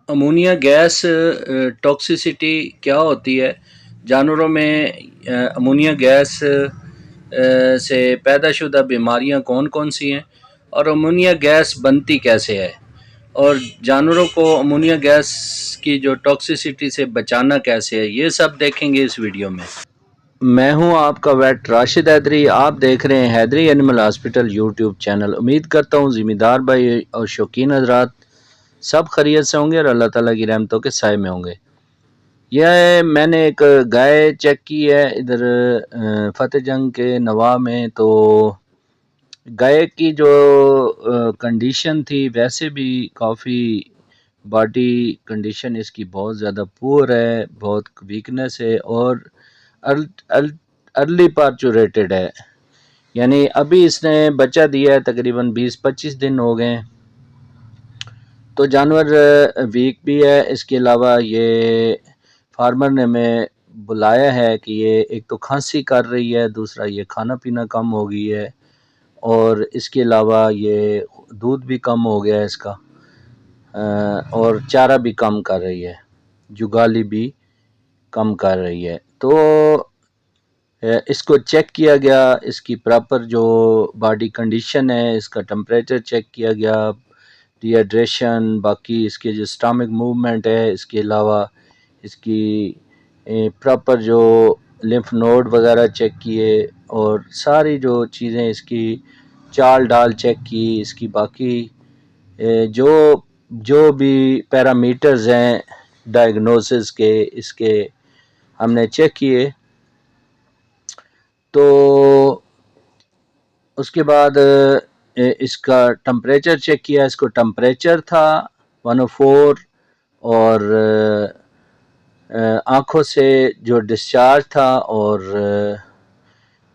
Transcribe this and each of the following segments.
Ammonia gas toxicity کیا ہوتی ہے؟ جانوروں میں امونیا گیس سے پیدا شدہ بیماریاں کون کون سی ہیں، اور امونیا گیس بنتی کیسے ہے، اور جانوروں کو امونیا گیس کی جو ٹاکسیسٹی سے بچانا کیسے ہے، یہ سب دیکھیں گے اس ویڈیو میں۔ میں ہوں آپ کا ویٹ راشد حیدری، آپ دیکھ رہے ہیں حیدری اینیمل ہاسپٹل یوٹیوب چینل۔ امید کرتا ہوں ذمہ دار بھائی اور شوقین حضرات سب خیریت سے ہوں گے اور اللہ تعالیٰ کی رحمتوں کے سائے میں ہوں گے۔ یہ میں نے ایک گائے چیک کی ہے ادھر فتح جنگ کے نواح میں، تو گائے کی جو کنڈیشن تھی ویسے بھی کافی باڈی کنڈیشن اس کی بہت زیادہ پور ہے، بہت ویکنس ہے اور ارلی پارچوریٹڈ ہے، یعنی ابھی اس نے بچہ دیا ہے، تقریباً 20-25 دن ہو گئے ہیں، تو جانور ویک بھی ہے۔ اس کے علاوہ یہ فارمر نے ہمیں بلایا ہے کہ یہ ایک تو کھانسی کر رہی ہے، دوسرا یہ کھانا پینا کم ہو گئی ہے، اور اس کے علاوہ یہ دودھ بھی کم ہو گیا ہے اس کا، اور چارہ بھی کم کر رہی ہے، جگالی بھی کم کر رہی ہے۔ تو اس کو چیک کیا گیا، اس کی پراپر جو باڈی کنڈیشن ہے، اس کا ٹمپریچر چیک کیا گیا، ڈی ہائیڈریشن، باقی اس کے جو اسٹامک موومنٹ ہے، اس کے علاوہ اس کی پراپر جو لمف نوڈ وغیرہ چیک کیے، اور ساری جو چیزیں اس کی چال ڈال چیک کی، اس کی باقی جو بھی پیرامیٹرز ہیں ڈائگنوسس کے، اس کے ہم نے چیک کیے۔ تو اس کے بعد اس کا ٹمپریچر چیک کیا، اس کو ٹمپریچر تھا 104، اور آنکھوں سے جو ڈسچارج تھا، اور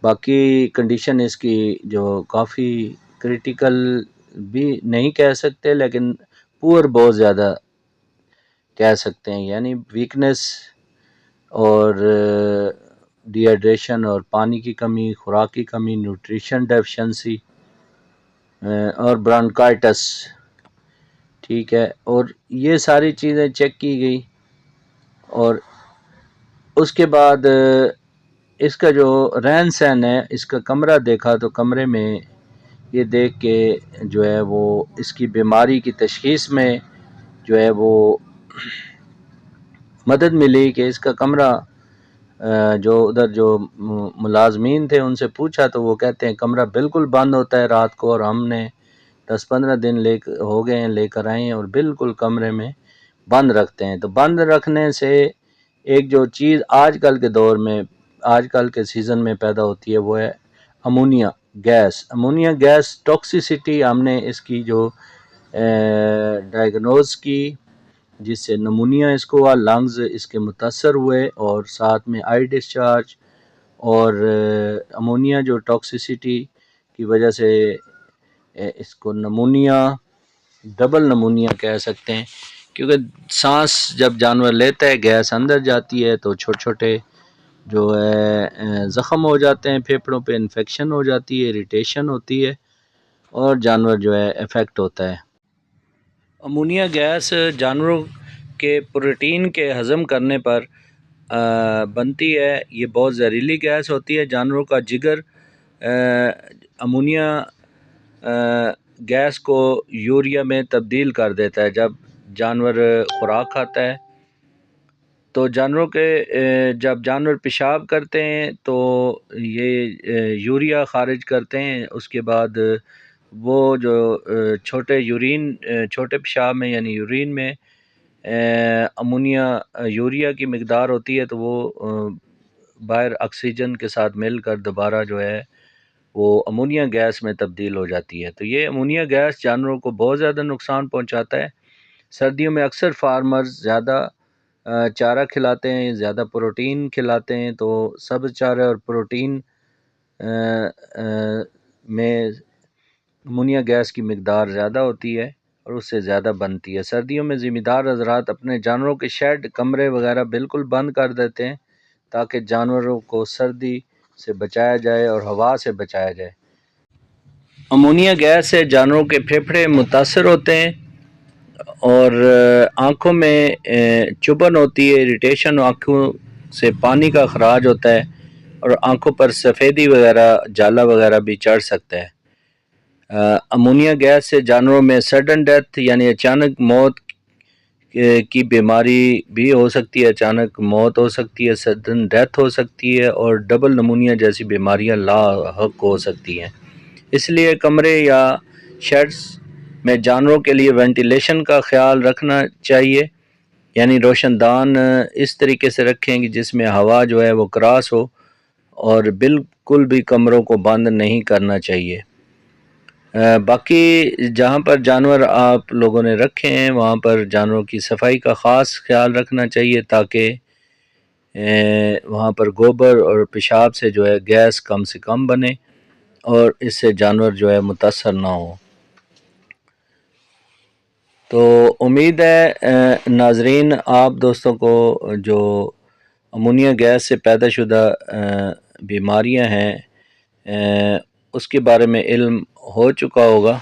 باقی کنڈیشن اس کی جو کافی کریٹیکل بھی نہیں کہہ سکتے لیکن پور بہت زیادہ کہہ سکتے ہیں، یعنی ویکنس اور ڈی ہائیڈریشن اور پانی کی کمی، خوراک کی کمی، نیوٹریشن ڈیفیشنسی اور برانکائٹس، ٹھیک ہے، اور یہ ساری چیزیں چیک کی گئی۔ اور اس کے بعد اس کا جو رہن سہن ہے، اس کا کمرہ دیکھا تو کمرے میں یہ دیکھ کے جو ہے وہ اس کی بیماری کی تشخیص میں جو ہے وہ مدد ملی کہ اس کا کمرہ جو ادھر جو ملازمین تھے ان سے پوچھا تو وہ کہتے ہیں کمرہ بالکل بند ہوتا ہے رات کو، اور ہم نے 10-15 دن ہو گئے ہیں لے کر آئے ہیں اور بالکل کمرے میں بند رکھتے ہیں۔ تو بند رکھنے سے ایک جو چیز آج کل کے دور میں، آج کل کے سیزن میں پیدا ہوتی ہے وہ ہے ammonia gas. Ammonia gas toxicity ہم نے اس کی جو ڈائگنوز کی، جس سے نمونیا اس کو ہوا، لنگز اس کے متاثر ہوئے، اور ساتھ میں آئی ڈسچارج، اور امونیا جو ٹاکسیسٹی کی وجہ سے اس کو نمونیا، ڈبل نمونیا کہہ سکتے ہیں، کیونکہ سانس جب جانور لیتا ہے گیس اندر جاتی ہے تو چھوٹے چھوٹے جو ہے زخم ہو جاتے ہیں، پھیپھڑوں پہ انفیکشن ہو جاتی ہے، اریٹیشن ہوتی ہے، اور جانور جو ہے افیکٹ ہوتا ہے۔ امونیا گیس جانوروں کے پروٹین کے ہضم کرنے پر بنتی ہے، یہ بہت زہریلی گیس ہوتی ہے۔ جانوروں کا جگر امونیا گیس کو یوریا میں تبدیل کر دیتا ہے۔ جب جانور خوراک کھاتا ہے تو جانوروں کے جب جانور پیشاب کرتے ہیں تو یہ یوریا خارج کرتے ہیں، اس کے بعد وہ جو چھوٹے پیشاب میں یعنی یورین میں امونیا یوریا کی مقدار ہوتی ہے، تو وہ باہر آکسیجن کے ساتھ مل کر دوبارہ جو ہے وہ امونیا گیس میں تبدیل ہو جاتی ہے۔ تو یہ امونیا گیس جانوروں کو بہت زیادہ نقصان پہنچاتا ہے۔ سردیوں میں اکثر فارمرز زیادہ چارہ کھلاتے ہیں، زیادہ پروٹین کھلاتے ہیں، تو سبز چارہ اور پروٹین میں امونیا گیس کی مقدار زیادہ ہوتی ہے اور اس سے زیادہ بنتی ہے۔ سردیوں میں ذمہ دار حضرات اپنے جانوروں کے شیڈ، کمرے وغیرہ بالکل بند کر دیتے ہیں تاکہ جانوروں کو سردی سے بچایا جائے اور ہوا سے بچایا جائے۔ امونیا گیس سے جانوروں کے پھیپھڑے متاثر ہوتے ہیں، اور آنکھوں میں چبھن ہوتی ہے، اریٹیشن، آنکھوں سے پانی کا اخراج ہوتا ہے اور آنکھوں پر سفیدی وغیرہ، جالا وغیرہ بھی چڑھ سکتا ہے۔ امونیا گیس سے جانوروں میں سڈن ڈیتھ یعنی اچانک موت کی بیماری بھی ہو سکتی ہے، اچانک موت ہو سکتی ہے، سڈن ڈیتھ ہو سکتی ہے، اور ڈبل نمونیا جیسی بیماریاں لاحق ہو سکتی ہیں۔ اس لیے کمرے یا شیڈز میں جانوروں کے لیے وینٹیلیشن کا خیال رکھنا چاہیے، یعنی روشن دان اس طریقے سے رکھیں کہ جس میں ہوا جو ہے وہ کراس ہو، اور بالکل بھی کمروں کو بند نہیں کرنا چاہیے۔ باقی جہاں پر جانور آپ لوگوں نے رکھے ہیں وہاں پر جانوروں کی صفائی کا خاص خیال رکھنا چاہیے، تاکہ وہاں پر گوبر اور پیشاب سے جو ہے گیس کم سے کم بنے اور اس سے جانور جو ہے متاثر نہ ہو۔ تو امید ہے ناظرین آپ دوستوں کو جو امونیا گیس سے پیدا شدہ بیماریاں ہیں اس کے بارے میں علم ہو چکا ہوگا۔